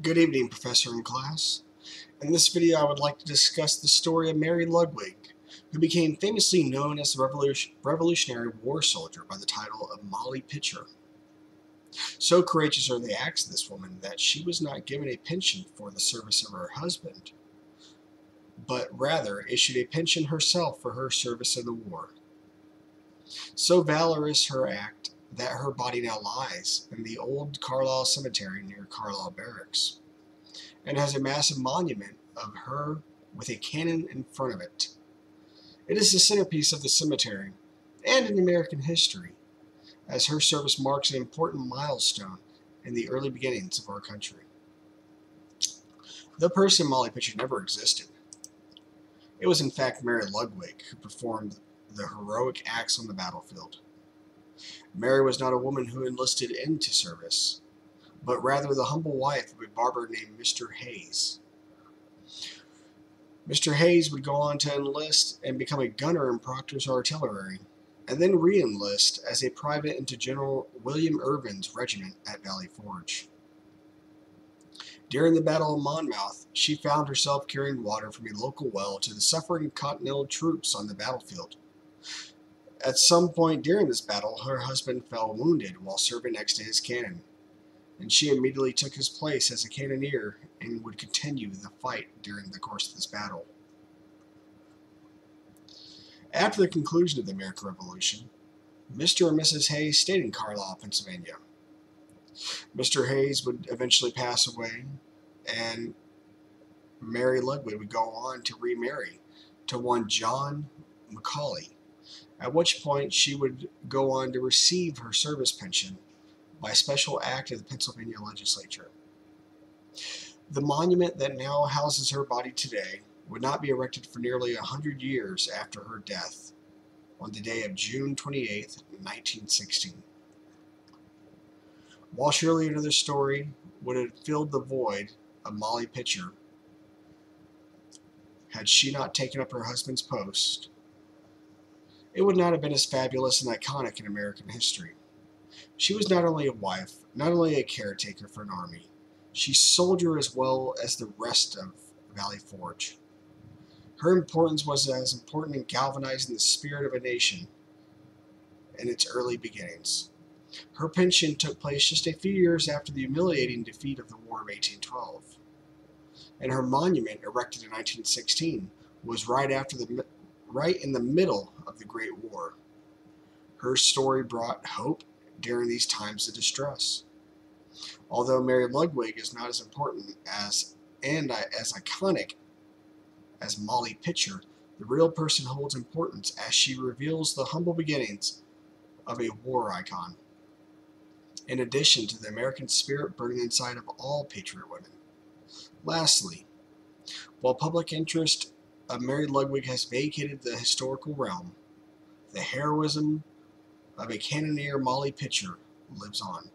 Good evening, Professor and class. In this video, I would like to discuss the story of Mary Ludwig, who became famously known as the Revolutionary War soldier by the title of Molly Pitcher. So courageous are the acts of this woman that she was not given a pension for the service of her husband, but rather issued a pension herself for her service in the war. So valorous her act that her body now lies in the old Carlisle Cemetery near Carlisle Barracks, and has a massive monument of her with a cannon in front of it. It is the centerpiece of the cemetery and in American history, as her service marks an important milestone in the early beginnings of our country. The person Molly Pitcher never existed. It was in fact Mary Ludwig who performed the heroic acts on the battlefield. Mary was not a woman who enlisted into service, but rather the humble wife of a barber named Mr. Hayes. Mr. Hayes would go on to enlist and become a gunner in Proctor's artillery, and then re-enlist as a private into General William Irvin's regiment at Valley Forge. During the Battle of Monmouth, she found herself carrying water from a local well to the suffering Continental troops on the battlefield. At some point during this battle, her husband fell wounded while serving next to his cannon, and she immediately took his place as a cannoneer and would continue the fight during the course of this battle. After the conclusion of the American Revolution, Mr. and Mrs. Hayes stayed in Carlisle, Pennsylvania. Mr. Hayes would eventually pass away, and Mary Ludwig would go on to remarry to one John Macaulay, at which point she would go on to receive her service pension by special act of the Pennsylvania legislature. The monument that now houses her body today would not be erected for nearly 100 years after her death, on the day of June 28, 1916. While surely another story would have filled the void of Molly Pitcher had she not taken up her husband's post, it would not have been as fabulous and iconic in American history. She was not only a wife, not only a caretaker for an army, she's soldier as well as the rest of Valley Forge. Her importance was as important in galvanizing the spirit of a nation in its early beginnings. Her pension took place just a few years after the humiliating defeat of the War of 1812, and her monument, erected in 1916, was right in the middle of the Great War. Her story brought hope during these times of distress. Although Mary Ludwig is not as important as iconic as Molly Pitcher, the real person holds importance as she reveals the humble beginnings of a war icon, in addition to the American spirit burning inside of all patriot women. Lastly, while public interest of Mary Ludwig has vacated the historical realm, the heroism of a cannoneer Molly Pitcher lives on.